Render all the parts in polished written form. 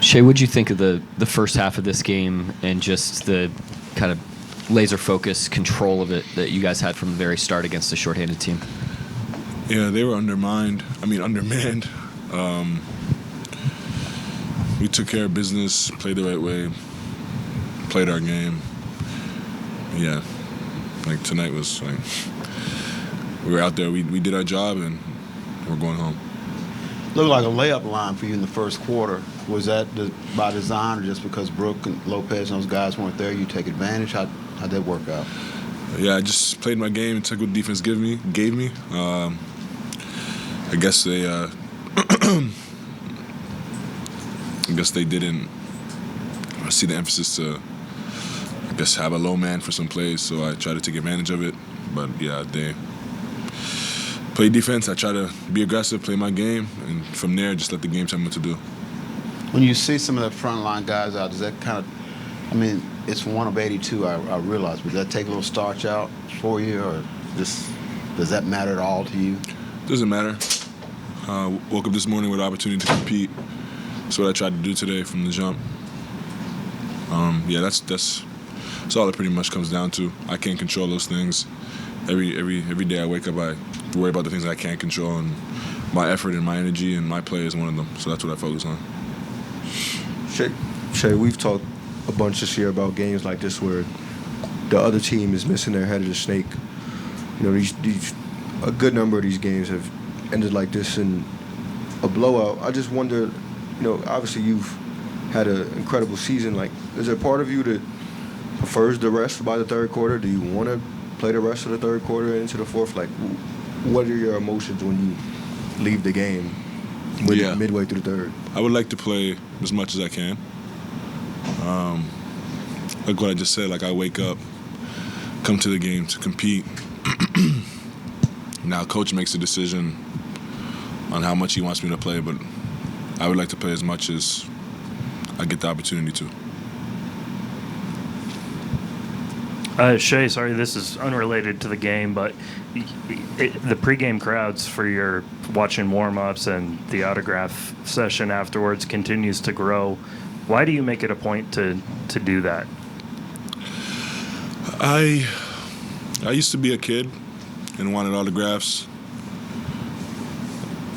Shai, what'd you think of the first half of this game and just the kind of laser focus control of it that you guys had from the very start against the shorthanded team? Yeah, they were undermanned. We took care of business, played the right way, played our game. Yeah, like tonight was like, we were out there, we did our job, and we're going home. Looked like a layup line for you in the first quarter. Was that by design or just because Brooke and Lopez and those guys weren't there, you take advantage? How'd that work out? Yeah, I just played my game and took what defense gave me. I guess they didn't see the emphasis to, I guess, have a low man for some plays, so I tried to take advantage of it. But yeah, they play defense. I try to be aggressive, play my game, and from there, just let the game tell me what to do. When you see some of the frontline guys out, does that kind of, it's 1 of 82, I realize, but does that take a little starch out for you, or does that matter at all to you? Doesn't matter. Woke up this morning with the opportunity to compete. That's what I tried to do today from the jump. Yeah, that's all it pretty much comes down to. I can't control those things. Every day I wake up, I worry about the things that I can't control, and my effort and my energy and my play is one of them. So that's what I focus on. Shai, we've talked a bunch this year about games like this where the other team is missing their head of the snake. You know, these a good number of these games have ended like this in a blowout. I just wonder, you know, obviously you've had an incredible season. Like, is there a part of you that prefers the rest by the third quarter? Do you want to play the rest of the third quarter into the fourth? Like, what are your emotions when you leave the game midway through the third? I would like to play as much as I can. Like what I just said, like I wake up, come to the game to compete. Now coach makes a decision on how much he wants me to play, but I would like to play as much as I get the opportunity to. Shai, sorry, this is unrelated to the game, but the pregame crowds for your watching warm-ups and the autograph session afterwards continues to grow. Why do you make it a point to do that? I used to be a kid and wanted autographs,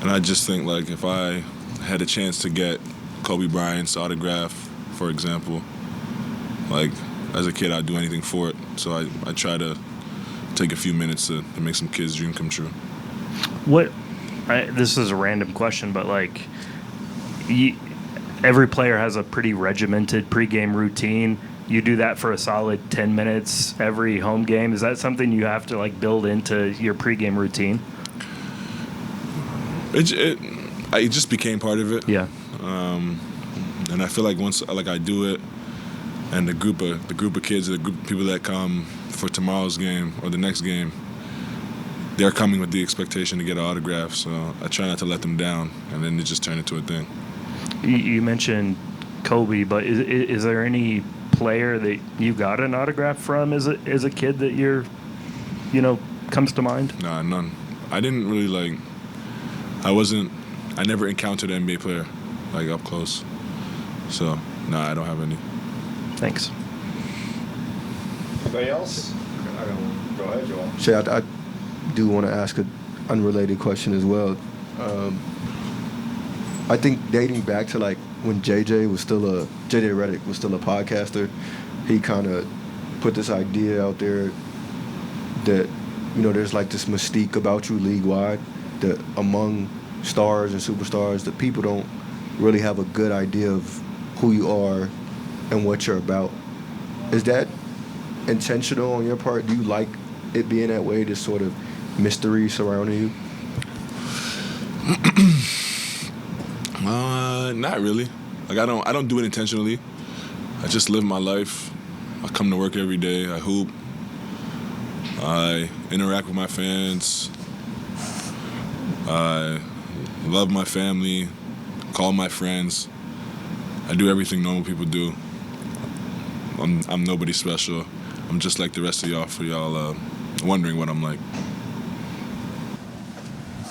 and I just think, like, if I had a chance to get Kobe Bryant's autograph, for example, like, as a kid, I'd do anything for it. So I try to take a few minutes to make some kids' dream come true. This is a random question, but, like, every player has a pretty regimented pregame routine. You do that for a solid 10 minutes every home game. Is that something you have to, like, build into your pregame routine? It just became part of it. Yeah. And I feel like once I do it, and the group of kids, the group of people that come for tomorrow's game or the next game, they're coming with the expectation to get an autograph. So I try not to let them down, and then it just turned into a thing. You mentioned Kobe, but is there any player that you got an autograph from as a kid that comes to mind? Nah, none. I didn't really I never encountered an NBA player like up close. So nah, I don't have any. Thanks. Anybody else? I got one. Go ahead, Joel. Shai, I do want to ask an unrelated question as well. I think dating back to like when JJ Redick was still a podcaster, he kind of put this idea out there that, you know, there's like this mystique about you league-wide, that among stars and superstars, that people don't really have a good idea of who you are and what you're about. Is that intentional on your part? Do you like it being that way, this sort of mystery surrounding you? Not really. Like I don't do it intentionally. I just live my life. I come to work every day. I hoop. I interact with my fans. I love my family. Call my friends. I do everything normal people do. I'm nobody special. I'm just like the rest of y'all for y'all wondering what I'm like.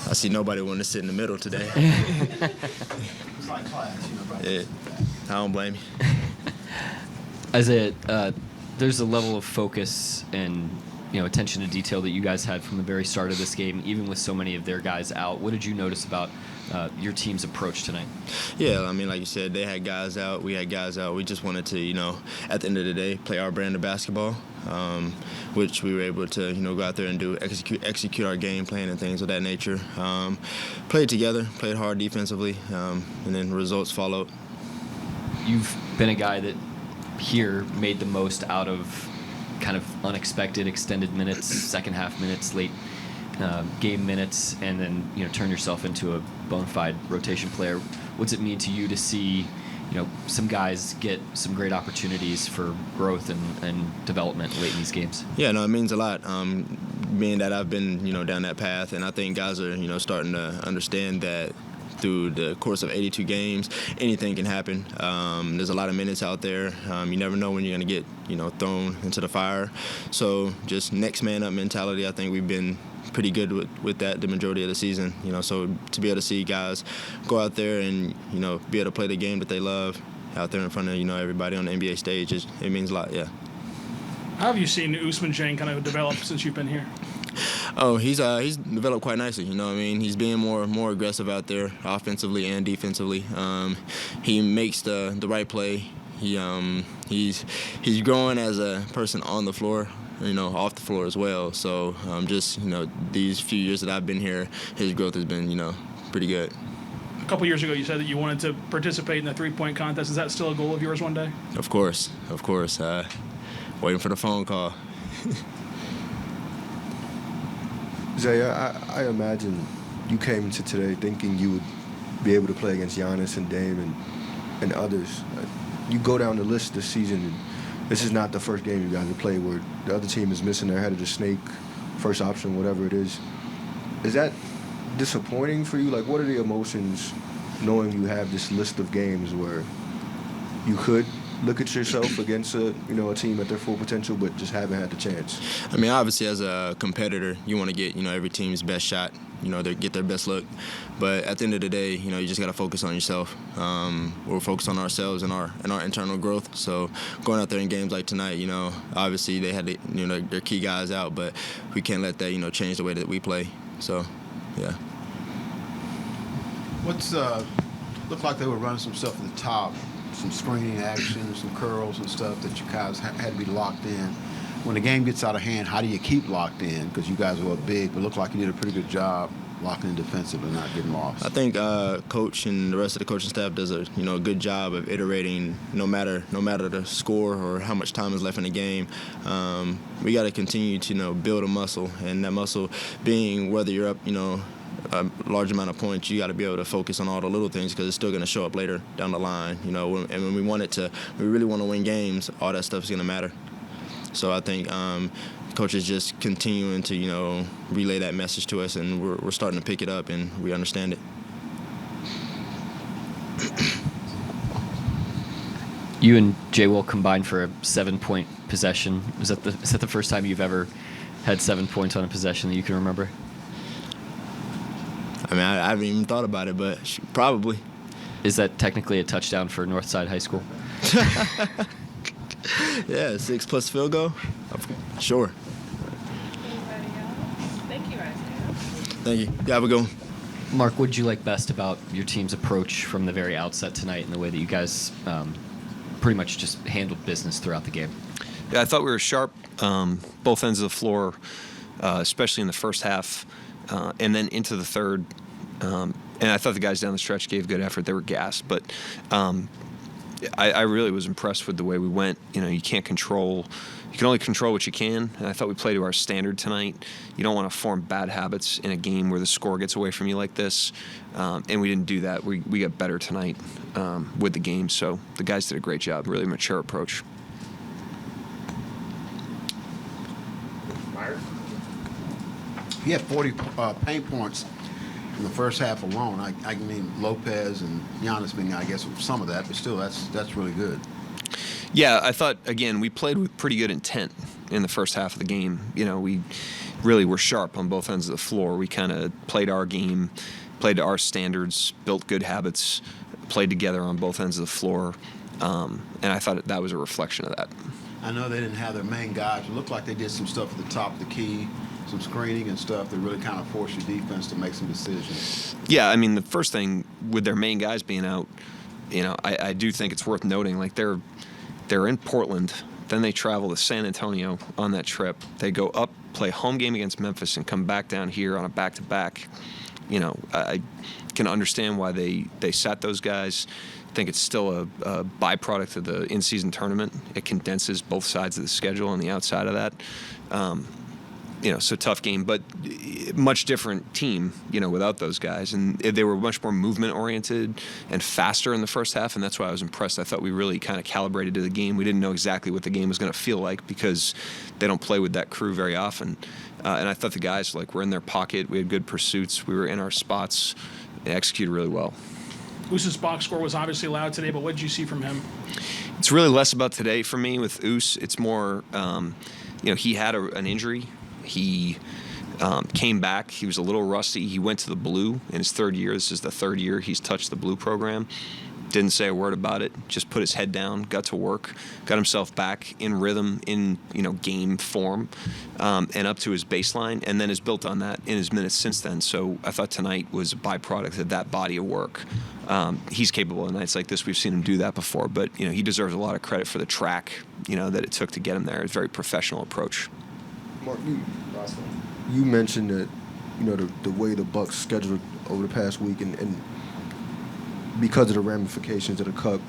I see nobody wanting to sit in the middle today. It's like class, you know, brother. Yeah. don't blame you. There's a level of focus and attention to detail that you guys had from the very start of this game, even with so many of their guys out. What did you notice about your team's approach tonight? Yeah, I mean, like you said, they had guys out, we had guys out. We just wanted to, at the end of the day, play our brand of basketball, which we were able to, go out there and do, execute our game plan and things of that nature. Played together, played hard defensively, and then results followed. You've been a guy that here made the most out of kind of unexpected extended minutes, second half minutes, late game minutes, and then turn yourself into a bona fide rotation player. What's it mean to you to see some guys get some great opportunities for growth and development late in these games? Yeah, no, it means a lot. Being that I've been down that path, and I think guys are starting to understand that through the course of 82 games, anything can happen. There's a lot of minutes out there. You never know when you're going to get, thrown into the fire. So just next man up mentality, I think we've been pretty good with that the majority of the season. So to be able to see guys go out there and, be able to play the game that they love out there in front of, everybody on the NBA stage, it means a lot, yeah. How have you seen Ousmane Dieng kind of develop since you've been here? Oh, he's developed quite nicely. He's being more aggressive out there, offensively and defensively. He makes the right play. He's growing as a person on the floor, off the floor as well. So these few years that I've been here, his growth has been pretty good. A couple years ago, you said that you wanted to participate in the three-point contest. Is that still a goal of yours one day? Of course. Waiting for the phone call. Zay, I imagine you came into today thinking you would be able to play against Giannis and Dame and others. You go down the list this season, and this is not the first game you guys have played where the other team is missing their head of the snake, first option, whatever it is. Is that disappointing for you? Like, what are the emotions knowing you have this list of games where you could look at yourself against a team at their full potential, but just haven't had the chance? I mean, obviously, as a competitor, you want to get every team's best shot. They get their best look. But at the end of the day, you just got to focus on yourself. We're focused on ourselves and our internal growth. So going out there in games like tonight, obviously they had their key guys out, but we can't let that change the way that we play. So, yeah. Looked like they were running some stuff at the top. Some screening action, some curls and stuff that you guys had to be locked in. When the game gets out of hand, how do you keep locked in? Because you guys were big, but looked like you did a pretty good job locking in defensive and not getting lost. I think coach and the rest of the coaching staff does a good job of iterating no matter the score or how much time is left in the game. We got to continue to build a muscle, and that muscle being whether you're up a large amount of points, you got to be able to focus on all the little things because it's still going to show up later down the line. And when we really want to win games, all that stuff is going to matter. So I think coach is just continuing to relay that message to us, and we're starting to pick it up, and we understand it. You and Jay Will combined for a 7-point possession. Is that the first time you've ever had 7 points on a possession that you can remember? I mean, I haven't even thought about it, but probably. Is that technically a touchdown for Northside High School? Yeah, 6+ field goal? Sure. Anybody else? Thank you, Isaiah. Thank you. You have a good one. Mark, what did you like best about your team's approach from the very outset tonight and the way that you guys pretty much just handled business throughout the game? Yeah, I thought we were sharp, both ends of the floor, especially in the first half, and then into the third. And I thought the guys down the stretch gave good effort. They were gassed, but I really was impressed with the way we went. You can only control what you can, and I thought we played to our standard tonight. You don't want to form bad habits in a game where the score gets away from you like this, and we didn't do that. We got better tonight with the game, so the guys did a great job, really mature approach. He had 40 paint points in the first half alone. I mean, Lopez and Giannis being, I guess, some of that, but still, that's really good. Yeah, I thought, again, we played with pretty good intent in the first half of the game. We really were sharp on both ends of the floor. We kind of played our game, played to our standards, built good habits, played together on both ends of the floor. And I thought that was a reflection of that. I know they didn't have their main guys. It looked like they did some stuff at the top of the key, some screening and stuff that really kind of forced your defense to make some decisions. Yeah, I mean, the first thing with their main guys being out, I do think it's worth noting, like they're in Portland, then they travel to San Antonio on that trip. They go up, play a home game against Memphis, and come back down here on a back-to-back. I can understand why they sat those guys. I think it's still a byproduct of the in-season tournament. It condenses both sides of the schedule on the outside of that. So tough game, but much different team, without those guys. And they were much more movement-oriented and faster in the first half, and that's why I was impressed. I thought we really kind of calibrated to the game. We didn't know exactly what the game was going to feel like because they don't play with that crew very often. And I thought the guys, were in their pocket. We had good pursuits. We were in our spots. They executed really well. Oos's box score was obviously loud today, but what did you see from him? It's really less about today for me with Oos. It's more, he had an injury. He came back. He was a little rusty. He went to the Blue in his third year. This is the third year he's touched the Blue program. Didn't say a word about it. Just put his head down, got to work, got himself back in rhythm, in game form, and up to his baseline, and then has built on that in his minutes since then. So I thought tonight was a byproduct of that body of work. He's capable of nights like this. We've seen him do that before, but he deserves a lot of credit for the track that it took to get him there. It's a very professional approach. Mark, you mentioned that the way the Bucks scheduled over the past week and because of the ramifications of the Cup,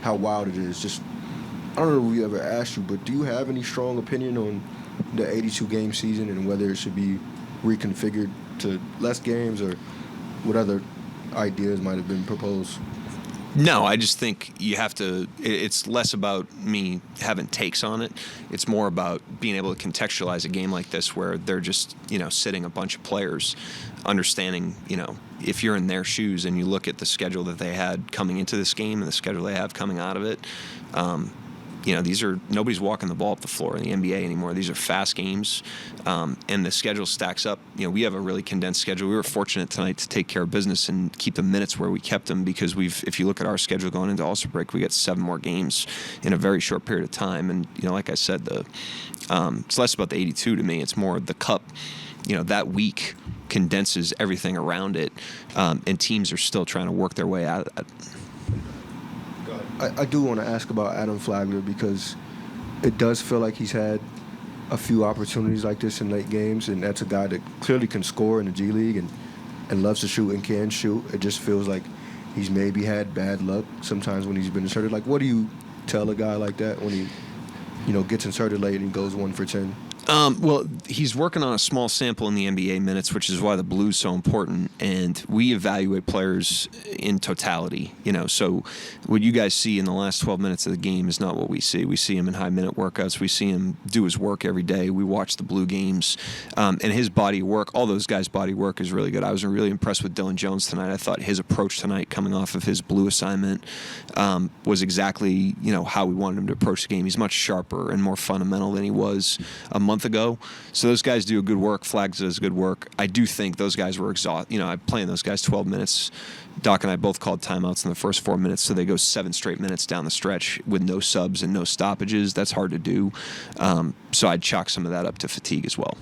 how wild it is. Just I don't know if we ever asked you, but do you have any strong opinion on the 82-game season and whether it should be reconfigured to less games or what other ideas might have been proposed? No, I just think you have to. It's less about me having takes on it. It's more about being able to contextualize a game like this where they're just, sitting a bunch of players, understanding, if you're in their shoes and you look at the schedule that they had coming into this game and the schedule they have coming out of it, nobody's walking the ball up the floor in the NBA anymore. These are fast games, and the schedule stacks up. We have a really condensed schedule. We were fortunate tonight to take care of business and keep the minutes where we kept them because if you look at our schedule going into All-Star break, we got 7 more games in a very short period of time. And like I said, it's less about the 82 to me. It's more the Cup. That week condenses everything around it, and teams are still trying to work their way out of that. I do want to ask about Adam Flagler because it does feel like he's had a few opportunities like this in late games, and that's a guy that clearly can score in the G League and loves to shoot and can shoot. It just feels like he's maybe had bad luck sometimes when he's been inserted. What do you tell a guy like that when he, gets inserted late and he goes 1 for 10? Well, he's working on a small sample in the NBA minutes, which is why the Blue's so important. And we evaluate players in totality, So what you guys see in the last 12 minutes of the game is not what we see. We see him in high-minute workouts. We see him do his work every day. We watch the Blue games. And his body of work, all those guys' body of work is really good. I was really impressed with Dylan Jones tonight. I thought his approach tonight coming off of his Blue assignment was exactly, how we wanted him to approach the game. He's much sharper and more fundamental than he was a month ago. So those guys do a good work. Flags does good work. I do think those guys were exhausted. I'm playing those guys 12 minutes. Doc and I both called timeouts in the first 4 minutes, so they go 7 straight minutes down the stretch with no subs and no stoppages. That's hard to do. So I'd chalk some of that up to fatigue as well.